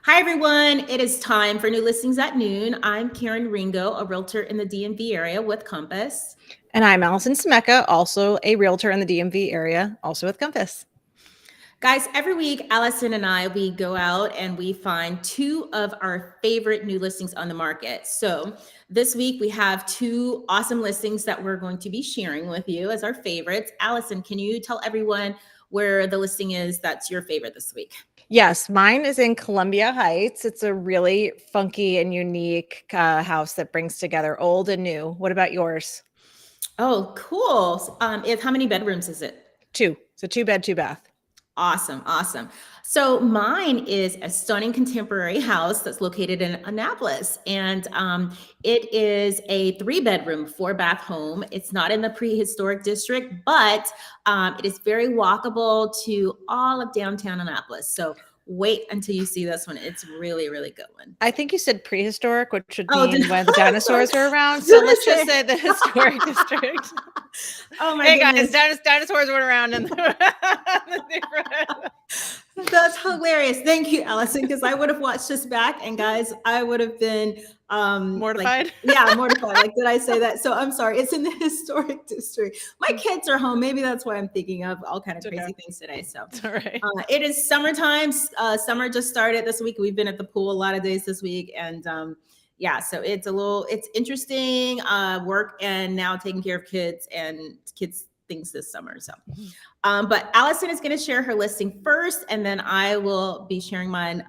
Hi, everyone. It is time for new listings at noon. I'm Karen Ringo, a realtor in the DMV area with Compass. And I'm Alison Scimeca, also a realtor in the DMV area, also with Compass. Guys, every week, Allison and we go out and we find two of our favorite new listings on the market. So this week, we have two awesome listings that we're going to be sharing with you as our favorites. Allison, can you tell everyone where the listing is that's your favorite this week? Yes, mine is in Columbia Heights. It's a really funky and unique house that brings together old and new. What about yours? Oh, cool. How many bedrooms is it? Two. It's a 2-bed, 2-bath. Awesome, awesome. So mine is a stunning contemporary house that's located in Annapolis, and it is a 3-bedroom, 4-bath home. It's not in the prehistoric district, but it is very walkable to all of downtown Annapolis. So wait until you see this one. It's really, really good one. I think you said prehistoric, which would Oh, mean when the I'm sorry. dinosaurs were around. So Did I let's just say the historic district. Oh my Hey goodness. guys, dinosaurs weren't around in the neighborhood. That's hilarious. Thank you, Allison, because I would have watched this back, and guys, I would have been Mortified. mortified. Like, did I say that? So I'm sorry. It's in the historic district. My kids are home. Maybe that's why I'm thinking of all kind of crazy things today. So It's all right. it is summertime. Summer just started this week. We've been at the pool a lot of days this week, and yeah, so it's interesting work and now taking care of kids things this summer. So, but Allison is going to share her listing first, and then I will be sharing mine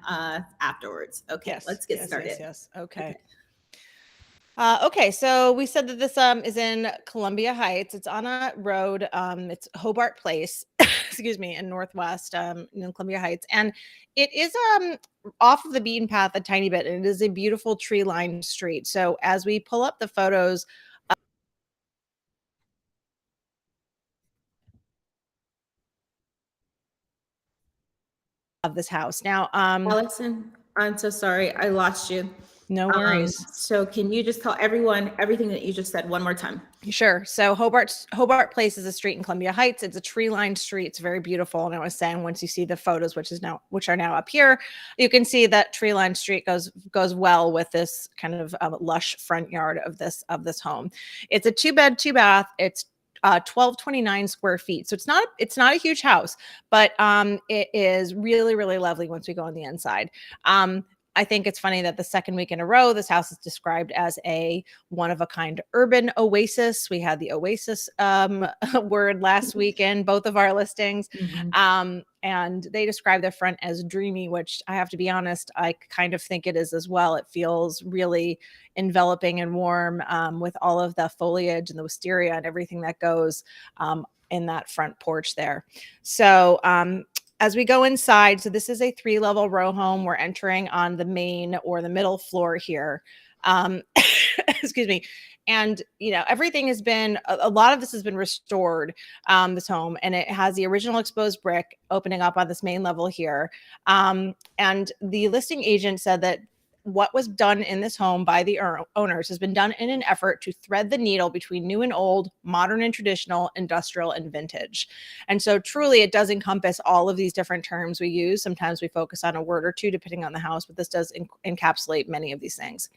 afterwards. Okay, let's get started. Yes. Okay. Okay, so we said that this is in Columbia Heights. It's on a road. It's Hobart Place, excuse me, in Northwest in Columbia Heights, and it is off of the beaten path a tiny bit, and it is a beautiful tree-lined street. So as we pull up the photos of this house now, Allison, I'm so sorry, I lost you. No worries. So can you just tell everyone everything that you just said one more time? Sure. So Hobart Place is a street in Columbia Heights. It's a tree-lined street. It's very beautiful. And I was saying, once you see the photos, which are now up here, you can see that tree-lined street goes well with this kind of lush front yard of this home. It's a 2-bed, 2-bath. It's 1229 square feet. So it's not a huge house, but it is really, really lovely once we go on the inside. I think it's funny that the second week in a row, this house is described as a one-of-a-kind urban oasis. We had the oasis word last week in both of our listings. And they describe the front as dreamy, which I have to be honest, I kind of think it is as well. It feels really enveloping and warm with all of the foliage and the wisteria and everything that goes in that front porch there. So as we go inside, so this is a 3-level row home. We're entering on the main or the middle floor here. Excuse me. And, everything has been, a lot of this has been restored, this home, and it has the original exposed brick opening up on this main level here. And the listing agent said that what was done in this home by the owners has been done in an effort to thread the needle between new and old, modern and traditional, industrial and vintage. And so truly it does encompass all of these different terms we use. Sometimes we focus on a word or two depending on the house, but this does encapsulate many of these things.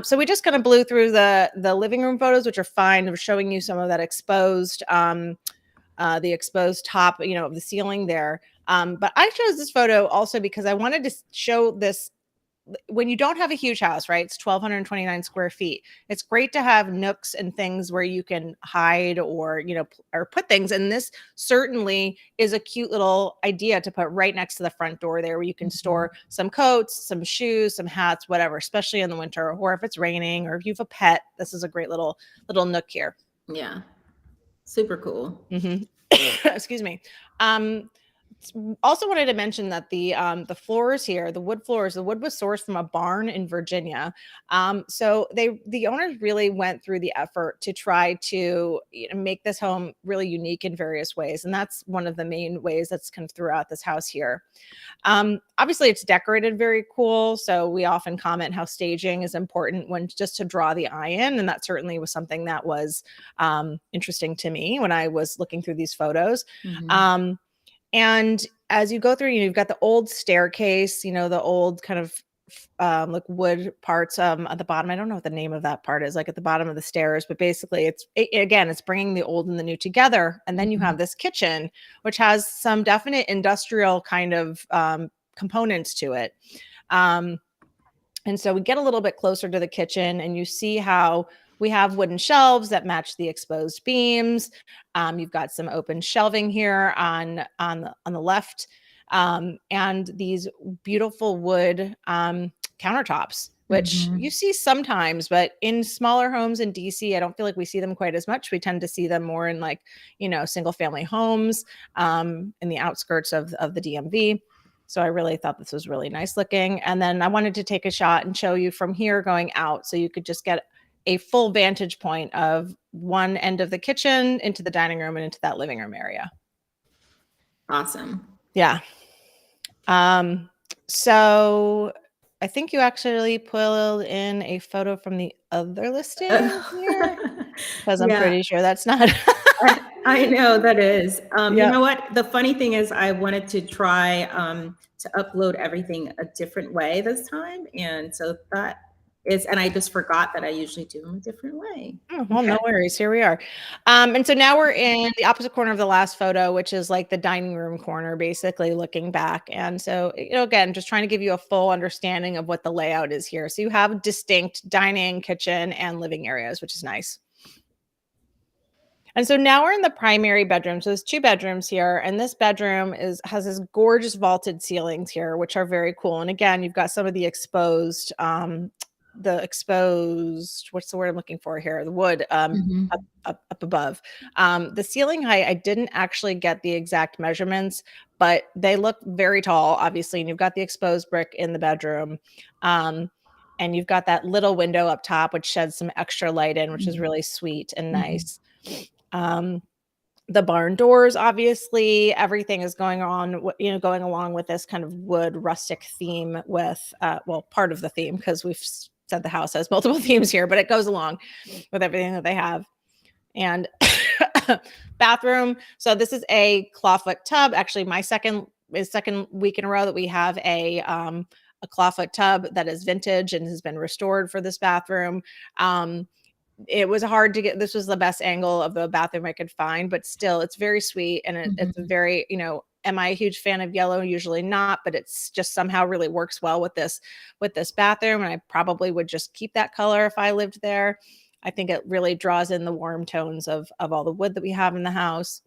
So we just kind of blew through the living room photos, which are fine. I'm showing you some of that exposed, the exposed top, of the ceiling there. But I chose this photo also because I wanted to show this. When you don't have a huge house, right? It's 1,229 square feet. It's great to have nooks and things where you can hide or put things. And this certainly is a cute little idea to put right next to the front door there, where you can store some coats, some shoes, some hats, whatever, especially in the winter, or if it's raining, or if you have a pet. This is a great little nook here. Yeah. Super cool. Excuse me. Also wanted to mention that the floors here, the wood was sourced from a barn in Virginia. So the owners really went through the effort to try to make this home really unique in various ways. And that's one of the main ways that's kind of throughout this house here. Obviously it's decorated very cool. So we often comment how staging is important when just to draw the eye in. And that certainly was something that was interesting to me when I was looking through these photos. And as you go through, you've got the old staircase, the old kind of like wood parts at the bottom. I don't know what the name of that part is, like at the bottom of the stairs, but basically it's bringing the old and the new together. And then you have this kitchen, which has some definite industrial kind of components to it. And so we get a little bit closer to the kitchen, and you see how we have wooden shelves that match the exposed beams. You've got some open shelving here on the left, and these beautiful wood countertops, which you see sometimes, but in smaller homes in DC, I don't feel like we see them quite as much. We tend to see them more in like, single family homes in the outskirts of the DMV. So I really thought this was really nice looking. And then I wanted to take a shot and show you from here going out, so you could just get a full vantage point of one end of the kitchen into the dining room and into that living room area. Awesome. Yeah. So I think you actually pulled in a photo from the other listing here, because I'm pretty sure that's not. I know that is. Yep. You know what? The funny thing is, I wanted to try to upload everything a different way this time, and so that is, and I just forgot that I usually do them a different way. Oh, well, no worries. Here we are. And so now we're in the opposite corner of the last photo, which is like the dining room corner, basically looking back. And so, again, just trying to give you a full understanding of what the layout is here. So you have distinct dining, kitchen, and living areas, which is nice. And so now we're in the primary bedroom. So there's 2 bedrooms here, and this bedroom has this gorgeous vaulted ceilings here, which are very cool. And again, you've got some of the exposed, what's the word I'm looking for here? The wood up above. The ceiling height, I didn't actually get the exact measurements, but they look very tall, obviously. And you've got the exposed brick in the bedroom. And you've got that little window up top, which sheds some extra light in, which is really sweet and nice. The barn doors, obviously, everything is going along with this kind of wood rustic theme with, part of the theme, because we've said the house has multiple themes here, but it goes along with everything that they have. And bathroom. So this is a clawfoot tub. Actually, my second week in a row that we have a clawfoot tub that is vintage and has been restored for this bathroom. It was hard to get. This was the best angle of the bathroom I could find, but still, it's very sweet. And it's a very, am I a huge fan of yellow? Usually not, but it's just somehow really works well with this bathroom. And I probably would just keep that color if I lived there. I think it really draws in the warm tones of all the wood that we have in the house.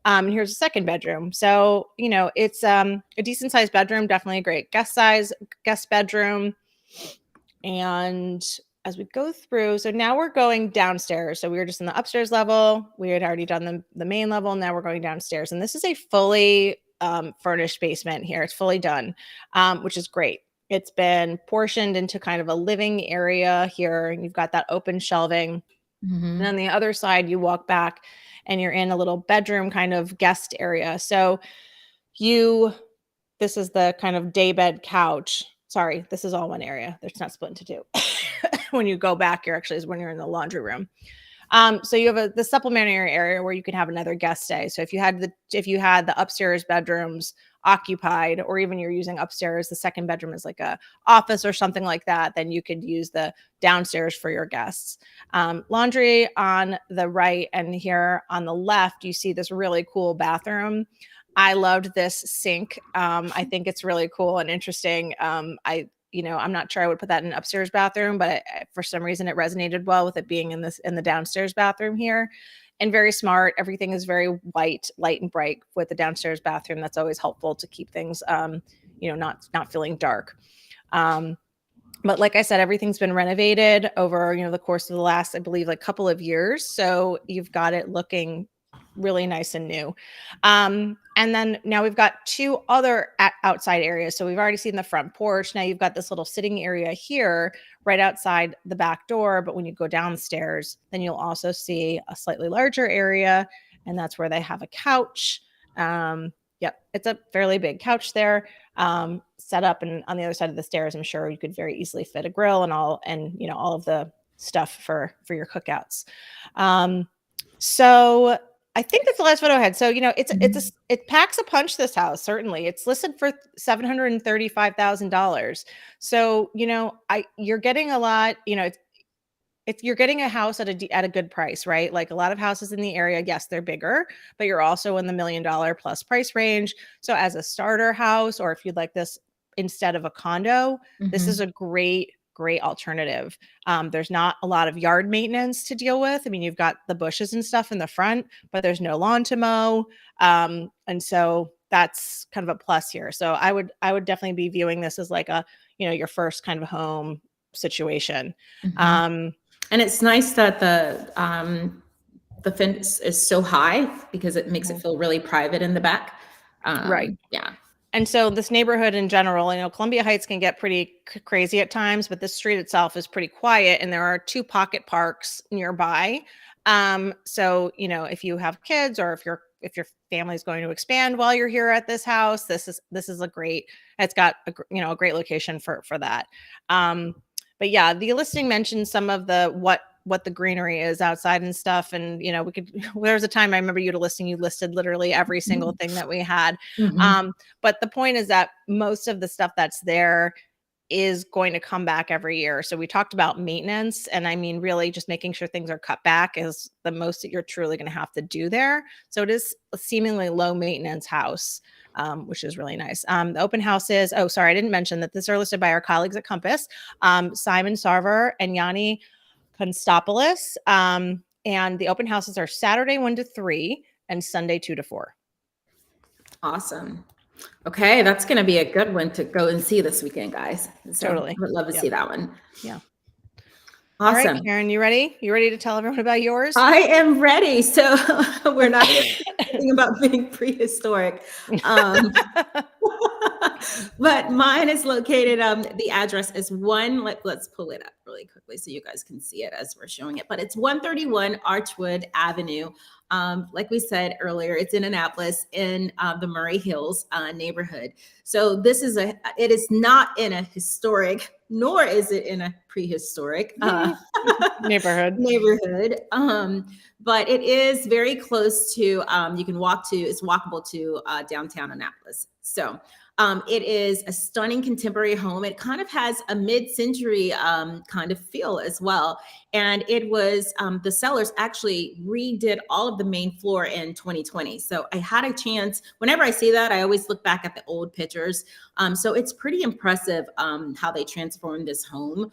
And here's a second bedroom. So, it's a decent sized bedroom, definitely a great guest bedroom. And as we go through, so now we're going downstairs. So we were just in the upstairs level. We had already done the main level. Now we're going downstairs. And this is a fully furnished basement here. It's fully done, which is great. It's been portioned into kind of a living area here. And you've got that open shelving. And on the other side, you walk back and you're in a little bedroom kind of guest area. So this is the kind of daybed couch. Sorry, this is all one area. It's not split into 2. When you go back, when you're in the laundry room. So you have the supplementary area where you can have another guest stay. So if you had the upstairs bedrooms occupied, or even you're using upstairs, the second bedroom is like a office or something like that, then you could use the downstairs for your guests. Laundry on the right, and here on the left, you see this really cool bathroom. I loved this sink. I think it's really cool and interesting. I'm not sure I would put that in an upstairs bathroom, but for some reason it resonated well with it being in the downstairs bathroom here. And very smart. Everything is very white, light and bright with the downstairs bathroom. That's always helpful to keep things, not feeling dark. But like I said, everything's been renovated over, the course of the last, I believe, like couple of years. So you've got it looking really nice and new. And then now we've got 2 other outside areas. So we've already seen the front porch. Now you've got this little sitting area here right outside the back door. But when you go downstairs, then you'll also see a slightly larger area. And that's where they have a couch. Yep, it's a fairly big couch there, set up. And on the other side of the stairs, I'm sure you could very easily fit a grill and all of the stuff for your cookouts. So I think that's the last photo I had. So, it packs a punch, this house, certainly. It's listed for $735,000. So, you're getting a lot, if you're getting a house at a good price, right? Like a lot of houses in the area, yes, they're bigger, but you're also in the $1 million plus price range. So as a starter house, or if you'd like this instead of a condo, this is a great alternative. There's not a lot of yard maintenance to deal with. I mean, you've got the bushes and stuff in the front, but there's no lawn to mow. And so that's kind of a plus here. So I would definitely be viewing this as like your first kind of home situation. And it's nice that the fence is so high because it makes it feel really private in the back. Right. Yeah. And so this neighborhood in general, Columbia Heights can get pretty crazy at times, but the street itself is pretty quiet, and there are 2 pocket parks nearby. So, if you have kids, or if your family is going to expand while you're here at this house, this is it's got a great location for that. But yeah, the listing mentions some of what the greenery is outside and stuff. And, there was a time I remember you listed literally every single thing that we had. But the point is that most of the stuff that's there is going to come back every year. So we talked about maintenance, and I mean, really just making sure things are cut back is the most that you're truly going to have to do there. So it is a seemingly low maintenance house, which is really nice. The open houses, I didn't mention that these are listed by our colleagues at Compass, Simon Sarver and Yanni Konstopoulos. And the open houses are Saturday 1 to 3 and Sunday 2 to 4. Awesome. Okay, that's going to be a good one to go and see this weekekend, guys. So Totally. I would love to see that one. Yeah. Awesome. All right, Karen, you ready? You ready to tell everyone about yours? I am ready. So we're not thinking about being prehistoric. But mine is located, the address is let's pull it up really quickly so you guys can see it as we're showing it. But it's 131 Archwood Avenue. Like we said earlier, it's in Annapolis in the Murray Hills neighborhood. So it is not in a historic, nor is it in a prehistoric neighborhood. But it is very close to, it's walkable to downtown Annapolis. So it is a stunning contemporary home. It kind of has a mid-century kind of feel as well. And it was, the sellers actually redid all of the main floor in 2020. So I had a chance, whenever I see that, I always look back at the old pictures. So it's pretty impressive how they transformed this home.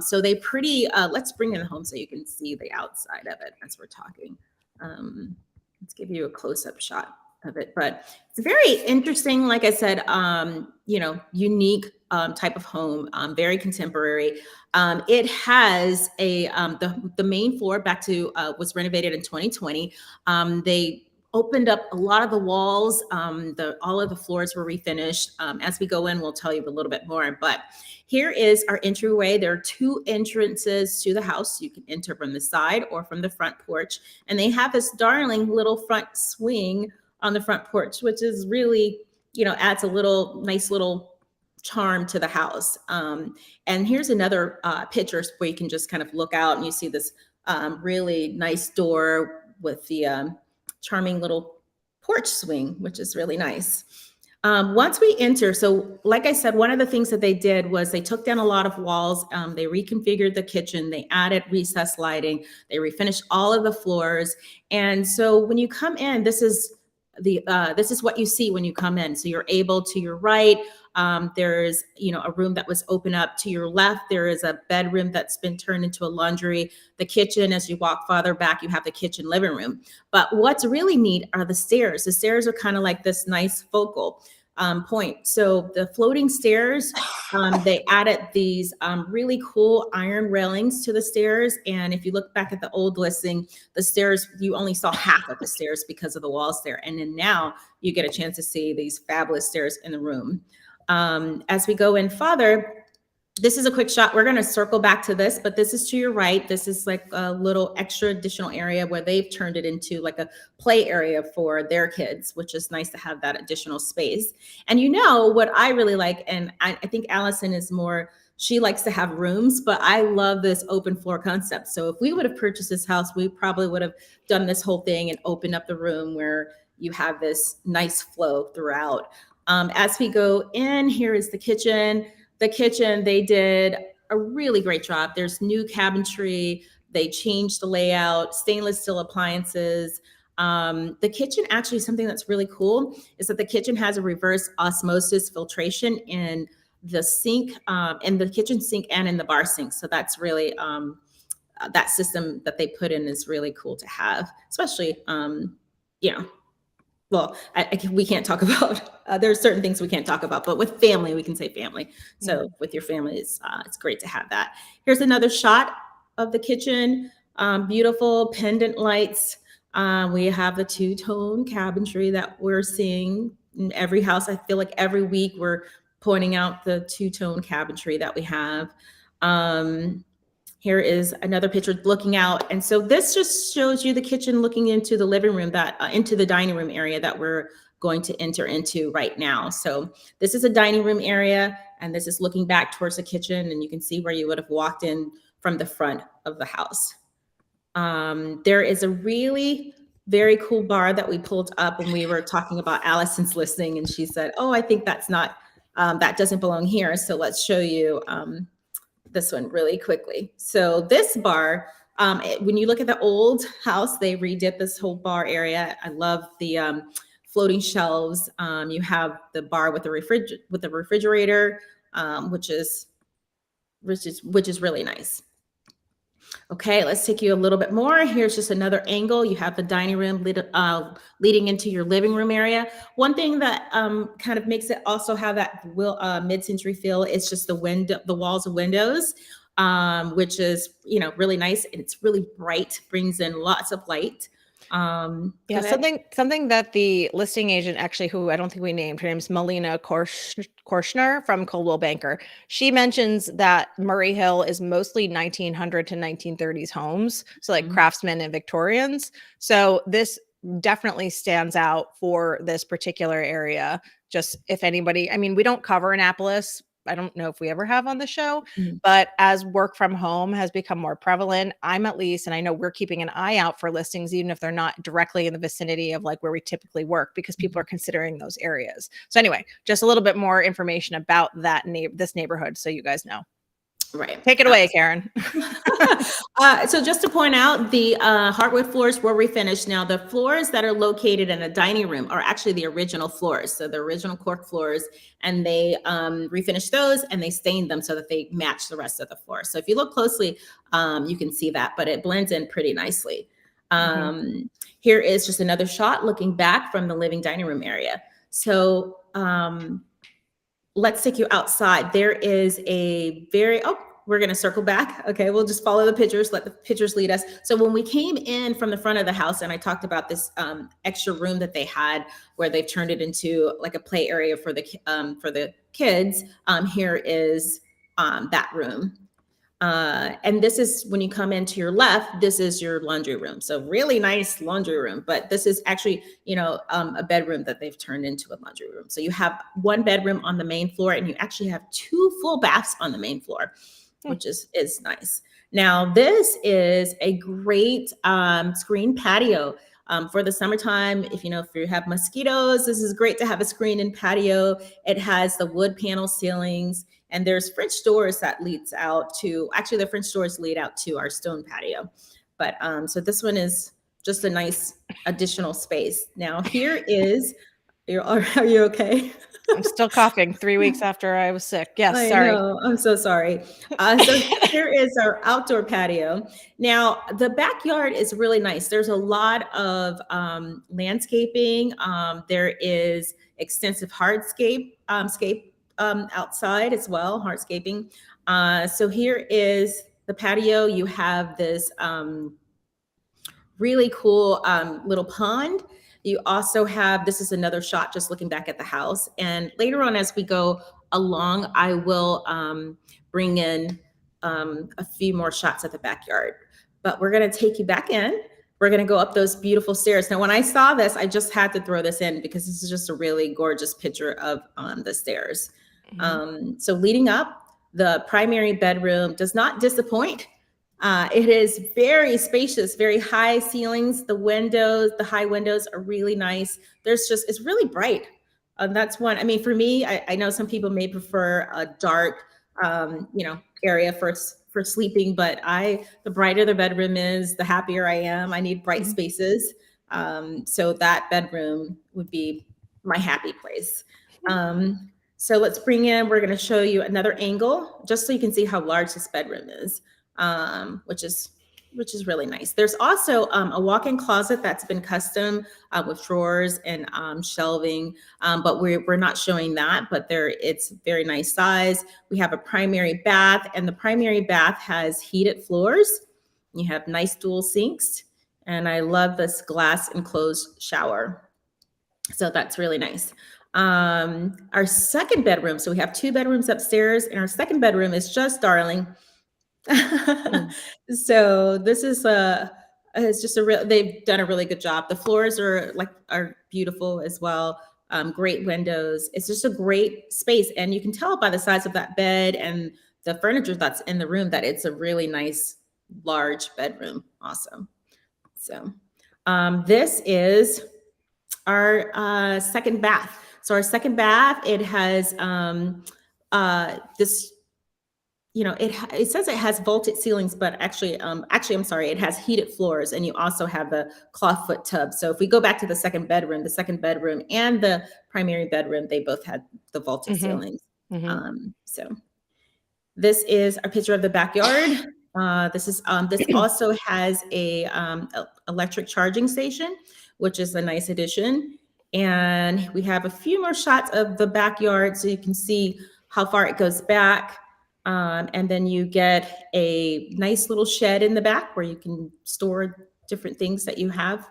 So let's bring in the home so you can see the outside of it as we're talking. Let's give you a close-up shot of it, but it's very interesting. Like I said, unique type of home, very contemporary. It has the main floor was renovated in 2020. They opened up a lot of the walls. All of the floors were refinished. As we go in, we'll tell you a little bit more, but here is our entryway. There are 2 entrances to the house. You can enter from the side or from the front porch, and they have this darling little front swing on the front porch, which is really, adds a nice little charm to the house. And here's another picture where you can just kind of look out and you see this really nice door with the charming little porch swing, which is really nice. Once we enter, so like I said, one of the things that they did was they took down a lot of walls. They reconfigured the kitchen. They added recessed lighting. They refinished all of the floors. And so when you come in, this is what you see when you come in. So you're able, to your right, there's a room that was open up. To your left, there is a bedroom that's been turned into a laundry. The kitchen, as you walk farther back, you have the kitchen living room. But what's really neat are the stairs. The stairs are kind of like this nice focal point. So the floating stairs, they added these really cool iron railings to the stairs. And if you look back at the old listing, the stairs, you only saw half of the stairs because of the walls there. And then now you get a chance to see these fabulous stairs in the room. As we go in farther, this is a quick shot. We're going to circle back to this, but this is to your right. This is like a little extra additional area where they've turned it into like a play area for their kids, which is nice to have that additional space. And what I really like, and I think Allison is more She likes to have rooms, but I love this open floor concept. So if we would have purchased this house, we probably would have done this whole thing and opened up the room where you have this nice flow throughout. As we go in, here is the kitchen. The kitchen, they did a really great job. There's new cabinetry. They changed the layout, stainless steel appliances. The kitchen, actually, something that's really cool is that the kitchen has a reverse osmosis filtration in the sink, in the kitchen sink and in the bar sink. So that's really, that system that they put in is really cool to have, especially, you know, well, we can't talk about, there's certain things we can't talk about, but with family, we can say family. So with your family, it's great to have that. Here's another shot of the kitchen. Beautiful pendant lights. We have the two-tone cabinetry that we're seeing in every house. I feel like every week we're pointing out the two-tone cabinetry that we have. Here is another picture looking out. And so this just shows you the kitchen looking into the living room, that into the dining room area that we're going to enter into right now. So this is a dining room area, and this is looking back towards the kitchen, and you can see where you would have walked in from the front of the house. There is a really very cool bar that we pulled up when we were talking about Allison's listing, and she said, "Oh, I think that's not, that doesn't belong here." So let's show you this one really quickly. So this bar, when you look at the old house, they redid this whole bar area. I love the floating shelves. You have the bar with the refrigerator, which is really nice. Okay, let's take you a little bit more. Here's just another angle. You have the dining room leading into your living room area. One thing that kind of makes it also have that mid-century feel is just the walls of windows, which is, you know, really nice, and it's really bright, brings in lots of light. Yeah, something that the listing agent, actually, who I don't think we named, her name's Melina Korshner from Coldwell Banker. She mentions that Murray Hill is mostly 1900 to 1930s homes, so like craftsmen and Victorians. So this definitely stands out for this particular area. Just if anybody, I mean, we don't cover Annapolis. I don't know if we ever have on the show, but as work from home has become more prevalent, I'm at least, and I know we're keeping an eye out for listings, even if they're not directly in the vicinity of like where we typically work, because people are considering those areas. So anyway, just a little bit more information about that this neighborhood, so you guys know. Right. Take it away, Karen. So just to point out, the hardwood floors were refinished. Now, the floors that are located in a dining room are actually the original floors. So the original cork floors, and they refinished those and they stained them so that they match the rest of the floor. So if you look closely, you can see that, but it blends in pretty nicely. Here is just another shot looking back from the living dining room area. So let's take you outside. There is a we're going to circle back. Okay, we'll just follow the pictures, let the pictures lead us. So when we came in from the front of the house, and I talked about this extra room that they had where they've turned it into like a play area for the kids, here is that room. And this is, when you come into your left, this is your laundry room. So really nice laundry room, but this is actually, you know, a bedroom that they've turned into a laundry room. So you have one bedroom on the main floor, and you actually have 2 full baths on the main floor, which is nice. Now, this is a great screen patio. For the summertime, if you have mosquitoes, this is great to have a screen in patio. It has the wood panel ceilings, and there's French doors that leads out to, actually the French doors lead out to our stone patio. But so this one is just a nice additional space. Now here is, are you okay? I'm still coughing 3 weeks after I was sick. Yes, sorry. I know. I'm so sorry. So here is our outdoor patio. Now, the backyard is really nice. There's a lot of landscaping. There is extensive hardscape outside as well, hardscaping. So here is the patio. You have this really cool little pond. You also have, this is another shot just looking back at the house. And later on, as we go along, I will bring in a few more shots at the backyard. But we're going to take you back in. We're going to go up those beautiful stairs. Now, when I saw this, I just had to throw this in because this is just a really gorgeous picture of the stairs. So leading up, The primary bedroom does not disappoint. It is very spacious, very high ceilings. The high windows are really nice. It's really bright. That's one. I mean, for me, I know some people may prefer a dark, area for sleeping, but the brighter the bedroom is, the happier I am. I need bright spaces. So that bedroom would be my happy place. So we're going to show you another angle just so you can see how large this bedroom is, which is really nice. There's also a walk-in closet that's been custom with drawers and shelving, but we're not showing that, but it's very nice size. We have a primary bath, and the primary bath has heated floors. You have nice dual sinks, and I love this glass enclosed shower. So that's really nice. Our second bedroom, so we have 2 bedrooms upstairs, and our second bedroom is just darling. So this is they've done a really good job. The floors are beautiful as well. Great windows. It's just a great space, and you can tell by the size of that bed and the furniture that's in the room that it's a really nice large bedroom. Awesome. So this is our second bath. So our second bath, it has this, it says it has vaulted ceilings, but actually, I'm sorry, it has heated floors, and you also have the clawfoot tub. So if we go back to the second bedroom and the primary bedroom, they both had the vaulted ceilings. So this is a picture of the backyard. This also has a electric charging station, which is a nice addition. And we have a few more shots of the backyard so you can see how far it goes back. And then you get a nice little shed in the back where you can store different things that you have.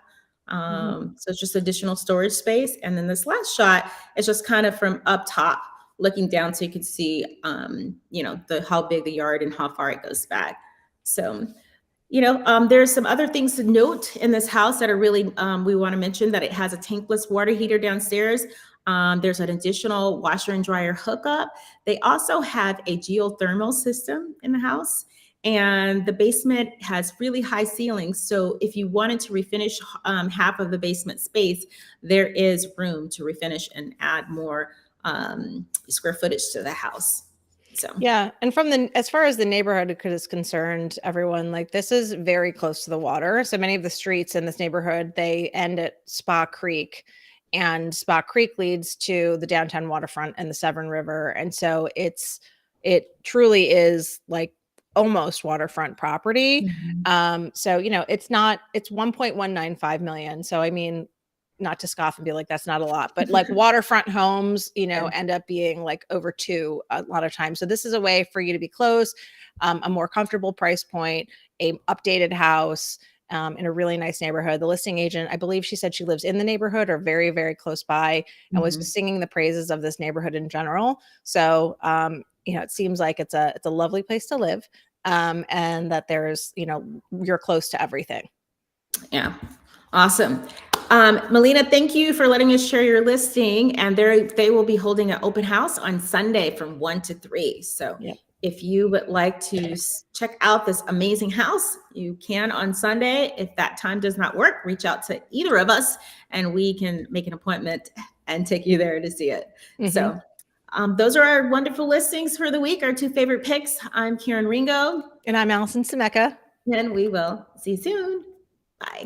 So it's just additional storage space. And then this last shot is just kind of from up top looking down so you can see, how big the yard and how far it goes back. So, there's some other things to note in this house that are really, we want to mention that it has a tankless water heater downstairs. There's an additional washer and dryer hookup. They also have a geothermal system in the house, and the basement has really high ceilings. So if you wanted to refinish half of the basement space, there is room to refinish and add more square footage to the house. So yeah, and as far as the neighborhood is concerned, everyone, this is very close to the water. So many of the streets in this neighborhood, they end at Spa Creek, and Spa Creek leads to the downtown waterfront and the Severn River. And so it truly is almost waterfront property. So, it's 1.195 million. So, I mean, not to scoff and be like, that's not a lot, but waterfront homes, end up being over 2 a lot of times. So this is a way for you to be close, a more comfortable price point, a updated house, in a really nice neighborhood. The listing agent, I believe she said she lives in the neighborhood or very, very close by, and was just singing the praises of this neighborhood in general. So, it seems like it's a lovely place to live. And that there's, you're close to everything. Yeah. Awesome. Melina, thank you for letting us share your listing. And they will be holding an open house on Sunday from 1 to 3. So if you would like to check out this amazing house, you can on Sunday. If that time does not work, reach out to either of us and we can make an appointment and take you there to see it. So those are our wonderful listings for the week, our 2 favorite picks. I'm Karen Ringo. And I'm Alison Scimeca. And we will see you soon. Bye.